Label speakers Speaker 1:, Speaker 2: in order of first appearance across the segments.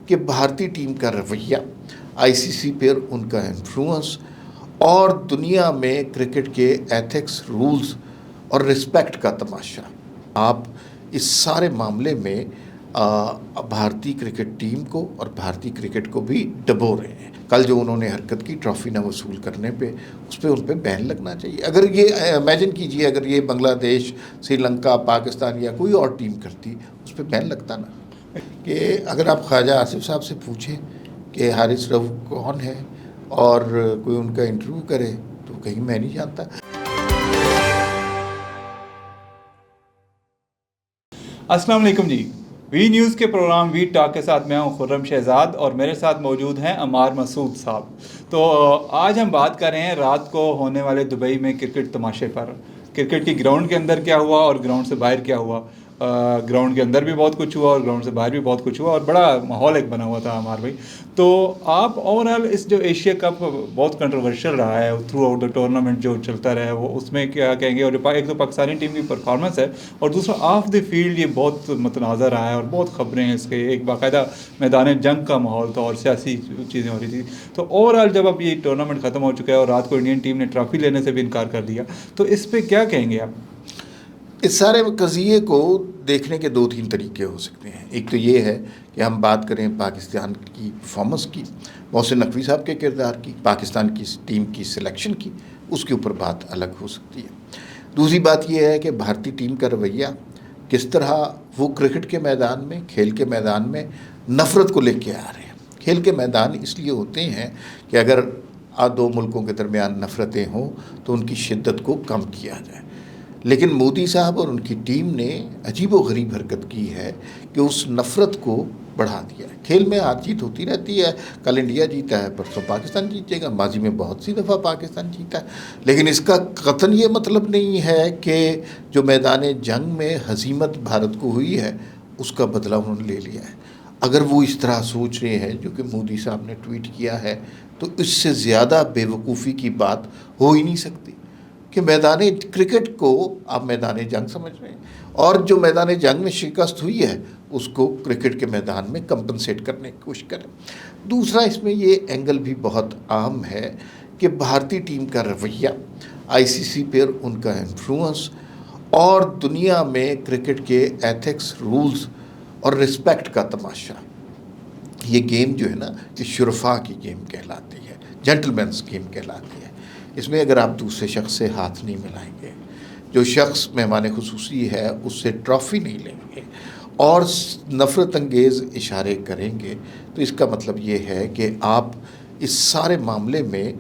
Speaker 1: کہ بھارتی ٹیم کا رویہ، آئی سی سی پر ان کا انفلوئنس اور دنیا میں کرکٹ کے ایتھکس، رولز اور رسپیکٹ کا تماشا، آپ اس سارے معاملے میں بھارتی کرکٹ ٹیم کو اور بھارتی کرکٹ کو بھی ڈبو رہے ہیں۔ کل جو انہوں نے حرکت کی ٹرافی نہ وصول کرنے پہ، اس پہ ان پہ بین لگنا چاہیے۔ اگر یہ امیجن کیجئے، اگر یہ بنگلہ دیش، سری لنکا، پاکستان یا کوئی اور ٹیم کرتی، اس پہ بین لگتا نا۔ کہ اگر آپ خواجہ آصف صاحب سے پوچھیں کہ حارث رؤف کون ہے اور کوئی ان کا انٹرویو کرے تو کہیں میں نہیں جانتا۔
Speaker 2: السلام علیکم جی، وی نیوز کے پروگرام وی ٹاک کے ساتھ میں ہوں خرم شہزاد اور میرے ساتھ موجود ہیں عمار مسعود صاحب۔ تو آج ہم بات کر رہے ہیں رات کو ہونے والے دبئی میں کرکٹ تماشے پر۔ کرکٹ کی گراؤنڈ کے اندر کیا ہوا اور گراؤنڈ سے باہر کیا ہوا۔ گراؤنڈ کے اندر بھی بہت کچھ ہوا اور گراؤنڈ سے باہر بھی بہت کچھ ہوا اور بڑا ماحول ایک بنا ہوا تھا عمار بھائی۔ تو آپ اوور آل اس جو ایشیا کپ بہت کنٹروورشل رہا ہے تھرو آؤٹ دا ٹورنامنٹ جو چلتا رہا ہے، وہ اس میں کیا کہیں گے؟ اور ایک تو پاکستانی ٹیم کی پرفارمنس ہے اور دوسرا آف دی فیلڈ یہ بہت متنازع رہا ہے اور بہت خبریں ہیں اس کے، ایک باقاعدہ میدان جنگ کا ماحول تھا اور سیاسی چیزیں ہو رہی تھی۔ تو اوور آل جب اب یہ ٹورنامنٹ ختم ہو چکا ہے اور رات کو انڈین ٹیم نے ٹرافی لینے سے بھی انکار کر دیا، تو اس پہ کیا کہیں گے آپ؟
Speaker 1: اس سارے قضیے کو دیکھنے کے دو تین طریقے ہو سکتے ہیں۔ ایک تو یہ ہے کہ ہم بات کریں پاکستان کی پرفارمنس کی، محسن نقوی صاحب کے کردار کی، پاکستان کی ٹیم کی سلیکشن کی، اس کے اوپر بات الگ ہو سکتی ہے۔ دوسری بات یہ ہے کہ بھارتی ٹیم کا رویہ کس طرح وہ کرکٹ کے میدان میں، کھیل کے میدان میں نفرت کو لے کے آ رہے ہیں۔ کھیل کے میدان اس لیے ہوتے ہیں کہ اگر دو ملکوں کے درمیان نفرتیں ہوں تو ان کی شدت کو کم کیا جائے، لیکن مودی صاحب اور ان کی ٹیم نے عجیب و غریب حرکت کی ہے کہ اس نفرت کو بڑھا دیا ہے۔ کھیل میں ہار جیت ہوتی رہتی ہے، کل انڈیا جیتا ہے، پرسوں پاکستان جیتے گا، ماضی میں بہت سی دفعہ پاکستان جیتا ہے، لیکن اس کا قطعاً یہ مطلب نہیں ہے کہ جو میدان جنگ میں ہزیمت بھارت کو ہوئی ہے اس کا بدلہ انہوں نے لے لیا ہے۔ اگر وہ اس طرح سوچ رہے ہیں جو کہ مودی صاحب نے ٹویٹ کیا ہے، تو اس سے زیادہ بے وقوفی کی بات ہو ہی نہیں سکتی کہ میدان کرکٹ کو آپ میدان جنگ سمجھ رہے ہیں، اور جو میدان جنگ میں شکست ہوئی ہے اس کو کرکٹ کے میدان میں کمپنسیٹ کرنے کی کوشش کریں۔ دوسرا اس میں یہ اینگل بھی بہت عام ہے کہ بھارتی ٹیم کا رویہ، آئی سی سی پر ان کا انفلوئنس اور دنیا میں کرکٹ کے ایتھکس، رولز اور رسپیکٹ کا تماشا، یہ گیم جو ہے نا، یہ شرفا کی گیم کہلاتی ہے، جینٹل مینس گیم کہلاتی ہے۔ اس میں اگر آپ دوسرے شخص سے ہاتھ نہیں ملائیں گے، جو شخص مہمان خصوصی ہے اس سے ٹرافی نہیں لیں گے اور نفرت انگیز اشارے کریں گے، تو اس کا مطلب یہ ہے کہ آپ اس سارے معاملے میں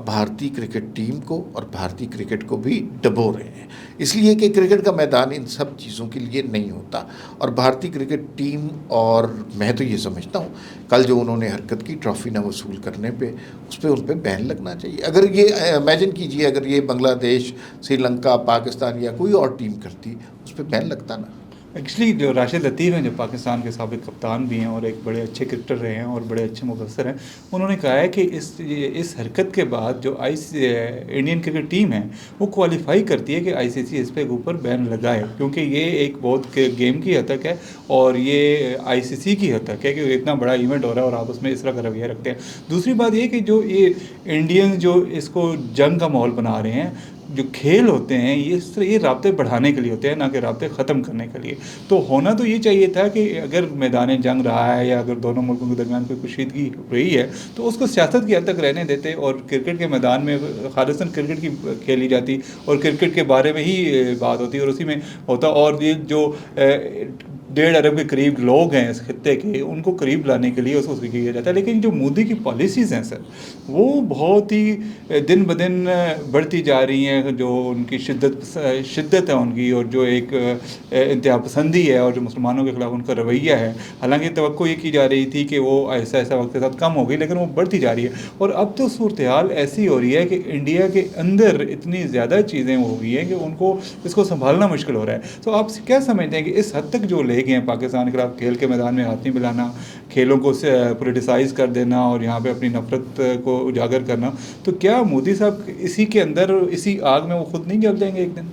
Speaker 1: بھارتی کرکٹ ٹیم کو اور بھارتی کرکٹ کو بھی ڈبو رہے ہیں، اس لیے کہ کرکٹ کا میدان ان سب چیزوں کے لیے نہیں ہوتا۔ اور بھارتی کرکٹ ٹیم، اور میں تو یہ سمجھتا ہوں کل جو انہوں نے حرکت کی ٹرافی نہ وصول کرنے پہ، اس پہ ان پہ بین لگنا چاہیے۔ اگر یہ امیجن کیجئے، اگر یہ بنگلہ دیش، سری لنکا، پاکستان یا کوئی اور ٹیم کرتی، اس پہ بین لگتا نا۔
Speaker 2: ایکچولی جو راشد لطیف ہیں، جو پاکستان کے سابق کپتان بھی ہیں اور ایک بڑے اچھے کرکٹر رہے ہیں اور بڑے اچھے مبصر ہیں، انہوں نے کہا ہے کہ اس حرکت کے بعد جو انڈین کرکٹ ٹیم ہے وہ کوالیفائی کرتی ہے کہ آئی سی سی اس پہ اوپر بین لگائے، کیونکہ یہ ایک بہت گیم کی حد تک ہے اور یہ آئی سی سی کی حد تک ہے کہ اتنا بڑا ایونٹ ہو رہا ہے اور آپ اس میں اس طرح کا رویہ رکھتے ہیں۔ دوسری بات یہ کہ جو یہ انڈین جو اس کو جنگ کا ماحول بنا رہے ہیں، جو کھیل ہوتے ہیں یہ رابطے بڑھانے کے لیے ہوتے ہیں، نہ کہ رابطے ختم کرنے کے لیے۔ تو ہونا تو یہ چاہیے تھا کہ اگر میدان جنگ رہا ہے یا اگر دونوں ملکوں کے درمیان کوئی کشیدگی رہی ہے تو اس کو سیاست کی حد تک رہنے دیتے اور کرکٹ کے میدان میں خالصاً کرکٹ کی کھیلی جاتی اور کرکٹ کے بارے میں ہی بات ہوتی اور اسی میں ہوتا، اور یہ جو 1.5 ارب کے قریب لوگ ہیں اس خطے کے، ان کو قریب لانے کے لیے اس کو کیا جاتا ہے۔ لیکن جو مودی کی پالیسیز ہیں سر، وہ بہت ہی دن بدن بڑھتی جا رہی ہیں، جو ان کی شدت ہے ان کی، اور جو ایک انتہا پسندی ہے اور جو مسلمانوں کے خلاف ان کا رویہ ہے۔ حالانکہ توقع یہ کی جا رہی تھی کہ وہ ایسا وقت کے ساتھ کم ہوگی، لیکن وہ بڑھتی جا رہی ہے۔ اور اب تو صورتحال ایسی ہو رہی ہے کہ انڈیا کے اندر اتنی زیادہ چیزیں ہو گئی ہیں کہ ان کو اس کو سنبھالنا مشکل ہو رہا ہے۔ تو آپ کیا سمجھتے ہیں کہ اس حد تک جو لے گئے ہیں پاکستان کے خلاف، کھیل کے میدان میں ہاتھ نہیں ملانا، کھیلوں کو پولیٹیسائز کر دینا اور یہاں پہ اپنی نفرت کو اجاگر کرنا، تو کیا مودی صاحب اسی کے اندر، اسی آگ میں وہ خود نہیں جل جائیں گے ایک دن؟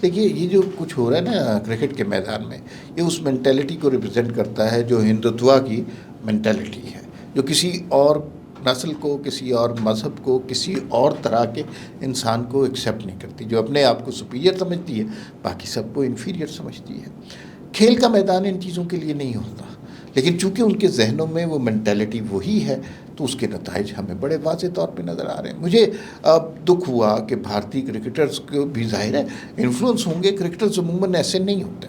Speaker 1: دیکھیے، یہ جو کچھ ہو رہا ہے نا کرکٹ کے میدان میں، یہ اس مینٹیلٹی کو ریپرزینٹ کرتا ہے جو ہندوتوا کی مینٹلٹی ہے جو کسی اور نسل کو، کسی اور مذہب کو، کسی اور طرح کے انسان کو ایکسیپٹ نہیں کرتی، جو اپنے آپ کو سپیریئر سمجھتی ہے باقی سب کو انفیریئر سمجھتی ہے۔ کھیل کا میدان ان چیزوں کے لیے نہیں ہوتا، لیکن چونکہ ان کے ذہنوں میں وہ مینٹلٹی وہی ہے تو اس کے نتائج ہمیں بڑے واضح طور پہ نظر آ رہے ہیں۔ مجھے دکھ ہوا کہ بھارتی کرکٹرز کو بھی ظاہر ہے انفلوئنس ہوں گے، کرکٹرز عموماً ایسے نہیں ہوتے،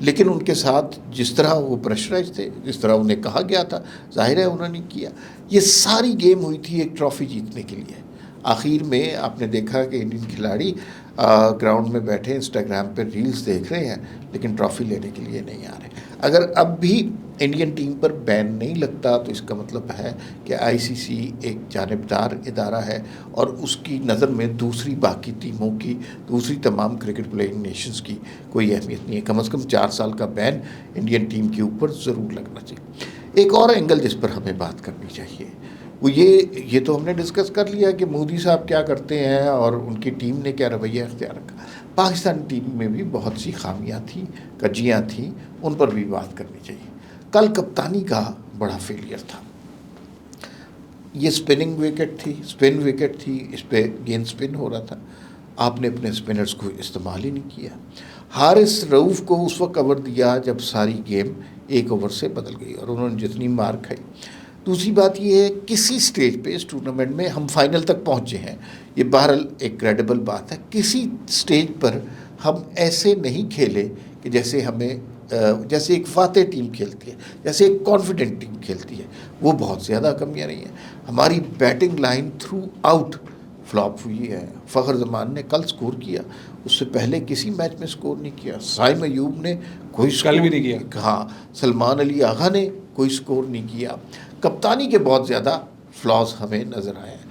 Speaker 1: لیکن ان کے ساتھ جس طرح وہ پریشرائز تھے، جس طرح انہیں کہا گیا تھا، ظاہر ہے انہوں نے کیا۔ یہ ساری گیم ہوئی تھی ایک ٹرافی جیتنے کے لیے۔ آخر میں آپ نے دیکھا کہ انڈین کھلاڑی گراؤنڈ میں بیٹھے انسٹاگرام پہ ریلز دیکھ رہے ہیں لیکن ٹرافی لینے کے لیے نہیں آ رہے۔ اگر اب بھی انڈین ٹیم پر بین نہیں لگتا تو اس کا مطلب ہے کہ آئی سی سی ایک جانبدار ادارہ ہے اور اس کی نظر میں دوسری باقی ٹیموں کی، دوسری تمام کرکٹ پلیئنگ نیشنز کی کوئی اہمیت نہیں ہے۔ کم از کم 4 سال کا بین انڈین ٹیم کے اوپر ضرور لگنا چاہیے۔ ایک اور اینگل جس پر ہمیں بات کرنی چاہیے وہ یہ تو ہم نے ڈسکس کر لیا کہ مودی صاحب کیا کرتے ہیں اور ان کی ٹیم نے کیا رویہ اختیار رکھا۔ پاکستان ٹیم میں بھی بہت سی خامیاں تھیں، کجیاں تھیں، ان پر بھی بات کرنی چاہیے۔ کل کپتانی کا بڑا فیلئر تھا۔ یہ اسپن وکٹ تھی، اس پہ گیند اسپن ہو رہا تھا، آپ نے اپنے اسپنرز کو استعمال ہی نہیں کیا۔ حارث رؤوف کو اس وقت اوور دیا جب ساری گیم 1 اوور سے بدل گئی اور انہوں نے جتنی مار کھائی۔ دوسری بات یہ ہے کسی سٹیج پہ اس ٹورنامنٹ میں ہم فائنل تک پہنچے ہیں، یہ بہرحال ایک کریڈیبل بات ہے، کسی سٹیج پر ہم ایسے نہیں کھیلے کہ جیسے ایک فاتح ٹیم کھیلتی ہے، جیسے ایک کانفیڈنٹ ٹیم کھیلتی ہے، وہ بہت زیادہ کمیاں نہیں ہیں۔ ہماری batting line through out flop ہوئی ہے۔ فخر زمان نے کل سکور کیا، اس سے پہلے کسی میچ میں سکور نہیں کیا۔ سائم ایوب نے کوئی سکور
Speaker 2: بھی نہیں کیا۔
Speaker 1: ہاں، سلمان علی آغا نے کوئی سکور نہیں کیا۔ کپتانی کے بہت زیادہ فلاز ہمیں نظر آئے ہیں۔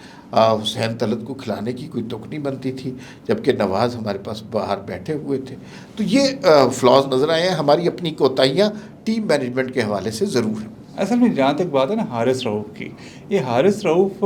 Speaker 1: حسین طلعت کو کھلانے کی کوئی تک نہیں بنتی تھی جبکہ نواز ہمارے پاس باہر بیٹھے ہوئے تھے، تو یہ فلاز نظر آئے ہیں۔ ہماری اپنی کوتاہیاں ٹیم مینجمنٹ کے حوالے سے ضرور ہیں۔
Speaker 2: اصل میں جہاں تک بات ہے نا حارث رؤوف کی، یہ حارث رؤوف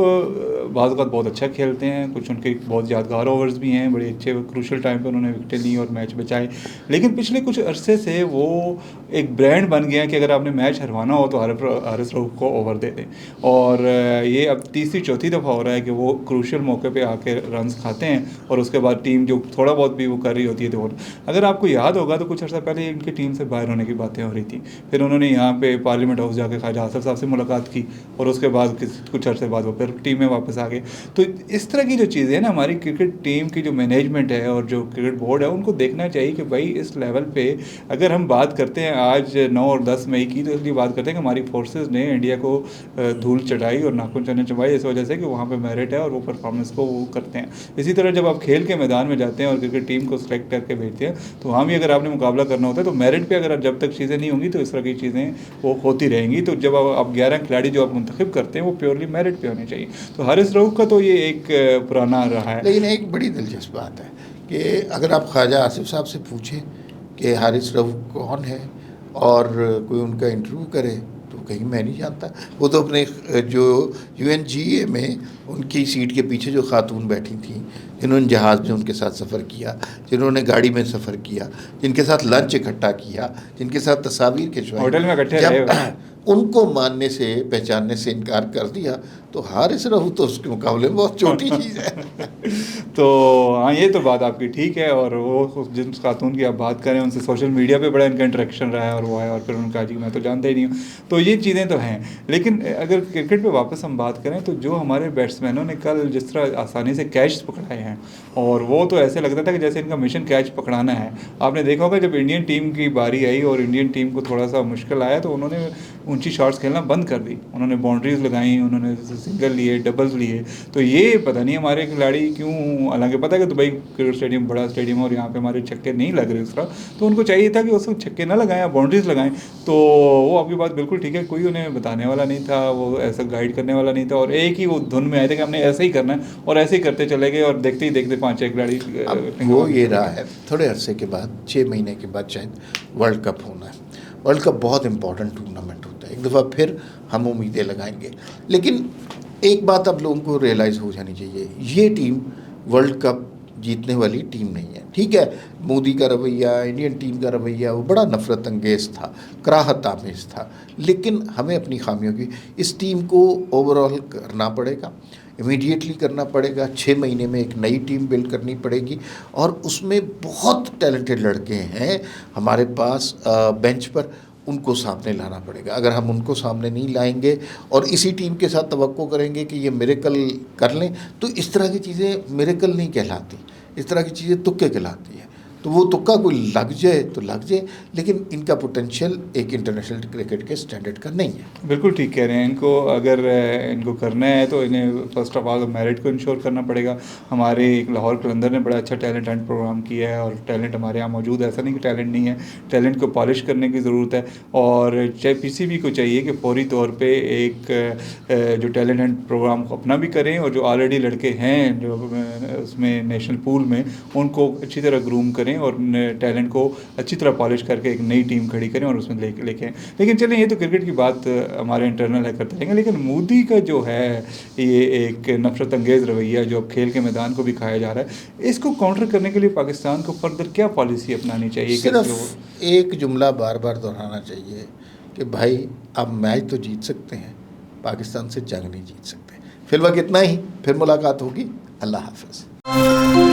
Speaker 2: بعض اوقات بہت اچھا کھیلتے ہیں، کچھ ان کے بہت یادگار اوورز بھی ہیں، بڑے اچھے کروشل ٹائم پہ انہوں نے وکٹیں لی اور میچ بچائے، لیکن پچھلے کچھ عرصے سے وہ ایک برانڈ بن گیا کہ اگر آپ نے میچ ہروانا ہو تو حارث رؤوف کو اوور دے دیں، اور یہ اب تیسری چوتھی دفعہ ہو رہا ہے کہ وہ کروشل موقع پہ آ کے رنز کھاتے ہیں اور اس کے بعد ٹیم جو تھوڑا بہت بھی وہ کر رہی ہوتی ہے تو اگر آپ کو یاد ہوگا تو کچھ عرصہ پہلے ان کی ٹیم سے باہر ہونے کی باتیں ہو رہی تھیں، پھر انہوں نے یہاں پہ پارلیمنٹ ہاؤس جا کے خواجہ آصف صاحب سے ملاقات کی اور اس کے بعد کچھ عرصے بعد وہ پھر ٹیم میں واپس آ گئے۔ تو اس طرح کی جو چیزیں ہیں نا، ہماری کرکٹ ٹیم کی جو مینجمنٹ ہے اور جو کرکٹ بورڈ ہے ان کو دیکھنا چاہیے کہ بھائی اس لیول پہ اگر ہم بات کرتے ہیں آج 9 اور 10 مئی کی، تو اس لیے بات کرتے ہیں کہ ہماری فورسز نے انڈیا کو دھول چڑھائی اور ناخن چنے چبھائی اس وجہ سے کہ وہاں پہ میرٹ ہے اور وہ پرفارمنس کو وہ کرتے ہیں۔ اسی طرح جب آپ کھیل کے میدان میں جاتے ہیں اور کرکٹ ٹیم کو سلیکٹ کر کے بھیجتے ہیں تو وہاں بھی اگر آپ نے مقابلہ کرنا ہوتا ہے تو میرٹ پہ اگر جب تک چیزیں نہیں ہوں گی تو اس طرح کی چیزیں وہ ہوتی رہیں گی۔ تو جب آپ 11 کھلاڑی جو آپ منتخب کرتے ہیں وہ پیورلی میرٹ پہ ہونے چاہیے۔ تو حارث رؤوف کا تو یہ ایک پرانا رہا ہے،
Speaker 1: لیکن ایک بڑی دلچسپ بات ہے کہ اگر آپ خواجہ آصف صاحب سے پوچھیں کہ حارث رؤوف کون ہے اور کوئی ان کا انٹرویو کرے تو کہیں میں نہیں جانتا۔ وہ تو اپنے جو UNGA میں ان کی سیٹ کے پیچھے جو خاتون بیٹھی تھیں، جنہوں نے جہاز میں ان کے ساتھ سفر کیا، جنہوں نے گاڑی میں سفر کیا، جن کے ساتھ لنچ اکٹھا کیا، جن کے ساتھ تصاویر کھنچوائی،
Speaker 2: ہوٹل میں اکٹھے
Speaker 1: جب
Speaker 2: رہے،
Speaker 1: ان کو ماننے سے پہچاننے سے انکار کر دیا تو حارث رؤوف تو اس کے مقابلے میں بہت چھوٹی چیز ہے۔
Speaker 2: تو ہاں یہ تو بات آپ کی ٹھیک ہے، اور وہ جن خاتون کی آپ بات کریں ان سے سوشل میڈیا پہ بڑا ان کا انٹریکشن رہا ہے اور وہ ہے، اور پھر ان کا جی میں تو جانتا ہی نہیں ہوں، تو یہ چیزیں تو ہیں۔ لیکن اگر کرکٹ پہ واپس ہم بات کریں تو جو ہمارے بیٹسمینوں نے کل جس طرح آسانی سے کیچ پکڑائے ہیں، اور وہ تو ایسے لگتا تھا کہ جیسے ان کا مشن کیچ پکڑانا ہے۔ آپ نے دیکھا ہوگا جب انڈین ٹیم کی باری آئی اور انڈین ٹیم کو تھوڑا سا مشکل آیا تو انہوں نے اونچی شاٹس کھیلنا بند کر دی، انہوں نے باؤنڈریز لگائیں، انہوں نے سنگل لیے، ڈبلز لیے، تو یہ پتہ نہیں ہمارے کھلاڑی کیوں، حالانکہ پتہ ہے کہ دبئی کرکٹ اسٹیڈیم بڑا اسٹیڈیم ہے اور یہاں پہ ہمارے چھکے نہیں لگ رہے اس طرح، تو ان کو چاہیے تھا کہ اس وقت چھکے نہ لگائیں، باؤنڈریز لگائیں۔ تو وہ آپ کی بات بالکل ٹھیک ہے، کوئی انہیں بتانے والا نہیں تھا، وہ ایسا گائیڈ کرنے والا نہیں تھا، اور ایک ہی وہ دھن میں آئے تھے کہ ہم نے ایسے ہی کرنا ہے اور ایسے ہی کرتے چلے گئے، اور دیکھتے ہی دیکھتے 5-6 کھلاڑی
Speaker 1: وہ یہ رہا ہے تھوڑے عرصے کے بعد 6 مہینے کے بعد شاید ورلڈ کپ ہونا ہے۔ ورلڈ کپ بہت امپورٹنٹ ٹورنامنٹ ہوتا ہے، ایک دفعہ پھر ہم امیدیں لگائیں گے، لیکن ایک بات اب لوگوں کو ریئلائز ہو جانی چاہیے، یہ ٹیم ورلڈ کپ جیتنے والی ٹیم نہیں ہے۔ ٹھیک ہے مودی کا رویہ انڈین ٹیم کا رویہ وہ بڑا نفرت انگیز تھا کراہت آمیز تھا لیکن ہمیں اپنی خامیوں کی اس ٹیم کو اوور آل کرنا پڑے گا امیڈیٹلی کرنا پڑے گا 6 مہینے میں ایک نئی ٹیم بلڈ کرنی پڑے گی اور اس میں بہت ٹیلنٹڈ لڑکے ہیں ہمارے پاس بینچ پر ان کو سامنے لانا پڑے گا اگر ہم ان کو سامنے نہیں لائیں گے اور اسی ٹیم کے ساتھ توقع کریں گے کہ یہ میریکل کر لیں تو اس طرح کی چیزیں میریکل نہیں کہلاتی اس طرح کی چیزیں تکے کہلاتی ہیں تو وہ تکا کوئی لگ جائے تو لگ جائے لیکن ان کا پوٹینشیل ایک انٹرنیشنل کرکٹ کے سٹینڈرڈ کا نہیں ہے
Speaker 2: بالکل ٹھیک کہہ رہے ہیں ان کو اگر ان کو کرنا ہے تو انہیں فرسٹ آف آل میرٹ کو انشور کرنا پڑے گا ہمارے لاہور قلندر نے بڑا اچھا ٹیلنٹ ہنٹ پروگرام کیا ہے اور ٹیلنٹ ہمارے یہاں موجود ہے ایسا نہیں کہ ٹیلنٹ نہیں ہے ٹیلنٹ کو پالش کرنے کی ضرورت ہے اور چاہے پی سی بی کو چاہیے کہ فوری طور پہ ایک جو ٹیلنٹ ہنٹ پروگرام کو اپنا بھی کریں اور جو آلریڈی لڑکے ہیں جو اس میں نیشنل پول میں ان کو اچھی طرح گروم کریں اور ٹیلنٹ کو اچھی طرح پالش کر کے ایک نئی ٹیم کھڑی کریں اور اس میں لے کے لیکن چلیں یہ تو کرکٹ کی بات ہمارے انٹرنل ہے کرتے رہیں گے لیکن مودی کا جو ہے یہ ایک نفرت انگیز رویہ جو اب کھیل کے میدان کو بھی کھایا جا رہا ہے اس کو کاؤنٹر کرنے کے لیے پاکستان کو فردر کیا پالیسی اپنانی چاہیے
Speaker 1: صرف ایک جملہ بار بار دہرانا چاہیے کہ بھائی آپ میچ تو جیت سکتے ہیں پاکستان سے جنگ نہیں جیت سکتے فی الوقت اتنا ہی پھر ملاقات ہوگی اللہ حافظ